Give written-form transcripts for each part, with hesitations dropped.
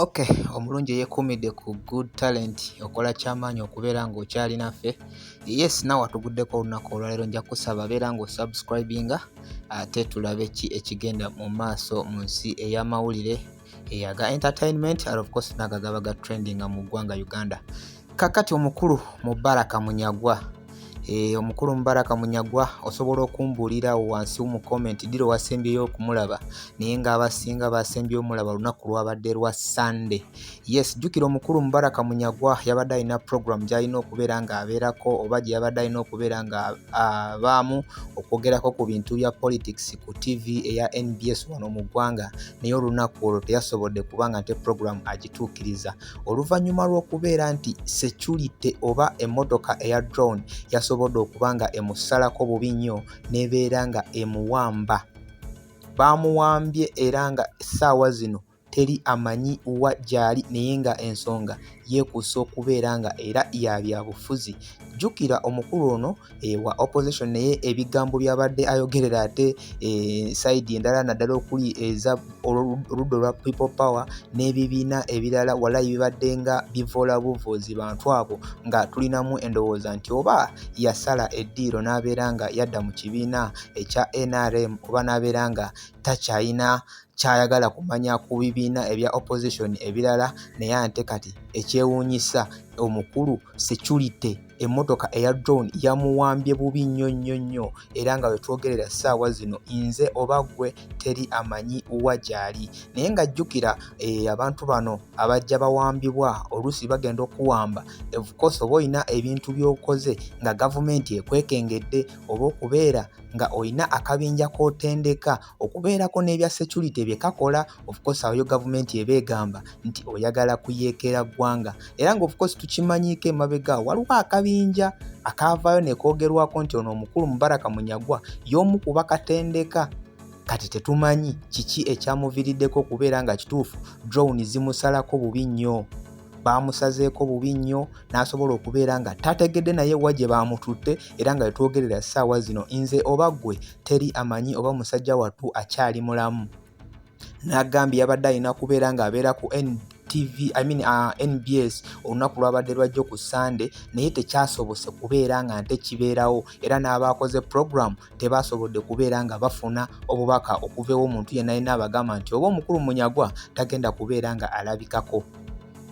Okay, omulungi yeekuumidde ku good talent okola kyamaanyi okubeera ng'okyali naffe. Yes, nawe watuguddeko olunaku olwaleero nja kusaba beera ng'osubscribinga ate tulabe ki ekigenda mu maaso mu nsi ey'amawulire eyaga entertainment and of course naga gaba ga trending mu ggwanga Uganda. Kakati omukulu Mubaraka Munyagwa. Omukulu Mubaraka Munyagwa osobola okumbuulira wansi mu comment diro wasembyeyo okumulaba naye ng'abasinga basembyeyo omulaba lunaku lwabadde lwa Sunday. Yes, jjukira omukulu Mubaraka Munyagwa yabadde alina program gy'alina okubeera ng'abeerako oba gye yabadde alina okubeera ng'abaamu okwogerako ku bintu bya politics ku TV eya NBS wano mu ggwanga naye olunaku olwo teyasobodde kubanga nte program agituukiriza oluvannyuma lw'okubeera nti security oba emmotoka eya drone yasobodde okubanga emusalako bubi nnyo n'ebeera nga emuwamba. Bamuwambye era nga essaawa zino teri amanyi wa gy'ali naye nga ensonga yeekuusa okubeera nga era yabyabufuzi. Jjukira omukulu ono wa opposition naye ebigambo byabadde ayogerera ate side endala naddala okuli eza oludda olwa people power n'ebibiina ebirala walayi bibadde nga bivoola buvuuzi bantu abo nga tulinamu endowooza nti oba yasala eddiiro n'abeera nga yadda mu kibiina ekya NRM oba n'abeera nga takyayina kyayagala kumanya ku bibiina ebya opposition ebirala naye ate kati ekyewuunyisa omukulu security emmotoka eya drone yamuwambye bubi nnyo era nga wetwogerera ssaawa zino nze oba ggwe teri amanyi wa gy'ali. Naye nga jjukira abantu bano abajja bawambibwa oluusi bagenda okuwamba of course oba olina ebintu by'okoze nga gavumenti ekwekengedde oba okubeera nga olina akabinja k'otendeka okubeerako n'ebya security bye kakola of course awo yo gavumenti eba egamba nti oyagala kuyeekera ggwanga era nga of course tukimanyiiko emabega waliwo akabinja akaavaayo ne koogerwako nti ono omukulu Mubaraka Munyagwa y'omu ku bakatendeka. Kati tetumanyi kiki ekyamuviiriddeko okubeera nga kituufu drone zimusalako bubi nnyo. Bamusazeeko bubi nnyo n'asobola okubeera nga tategedde naye wa gye baamututte era nga wetwogerera ssaawa zino nze oba ggwe teri amanyi oba musajja wattu akyali mulamu. N'agambye yabadde alina kubeera ng'abeera ku NBS olunaku lwabadde lwajjo ku Sunday naye tekyasobose kubeera nga nte kibeerawo era n'abaakoze program tebaasobodde kubeera nga bafuna obubaka okuva ew'omuntu yenna yenna abagamba nti oba omukulu Munyagwa tagenda kubeera nga alabikako.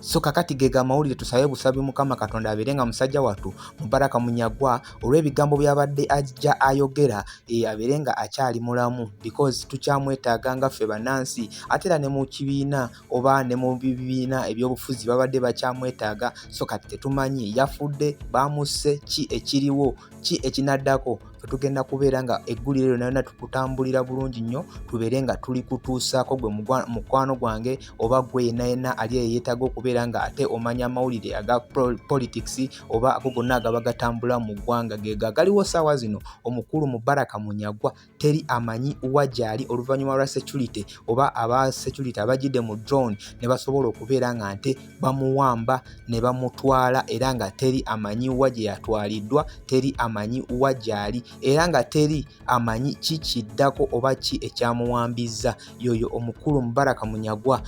So kakati gega amawulire tusabe busabi Mukama Katonda abeere nga musajja wattu Mubaraka Munyagwa olw'ebigambo byabadde ajja ayogera abeere nga akyali mulamu because tukyamwetaaga nga ffe bannansi ate era ne mu kibiina oba ne mu bibiina ebyobufuzi babadde bakyamwetaaga. So kati tetumanyi yafudde bamusse ki ekiriwo ki ekinaddako tugenda kubeera nga eggulire lyonna lyonna tukutambulira bulungi nnyo tubeere nga tuli kutuusaako gwe mukwano gwange oba gwe yenna yenna ali eyeetaaga okubeera nga ate omanya amawulire aga politics oba ago gonna agaba gatambula mu ggwanga geega galiwo ssaawa zino. Omukulu Mubaraka Munyagwa teri amanyi wa gy'ali oluvannyuma lwa security oba aba security abagidde mu drone ne basobola okubeera nga nte bamuwamba ne bamutwala era nga teri amanyi wa gye yatwaliddwa teri amanyi wa gy'ali era nga teri amanyi kikiddako oba ki ekyamuwambizza. Yoyo omukulu Mubaraka Munyagwa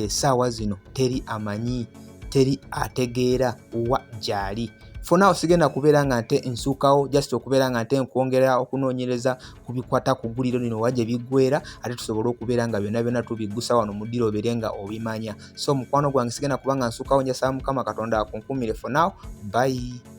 ssaawa zino teri amanyi teri ategeera wa gy'ali. For now sigenda kubeera nga nte nsuukawo just okubeera nga nte nkwongera okunoonyereza ku bikwata ku gguliro lino wa gye biggweera ate tusobole okubeera nga byonna byonna tubiggusa wano mu ddiro obeere nga obimanya. So mukwano gwange sigenda kubanga nsuukawo njasaba Mukama Katonda akunkumire. For now, bye.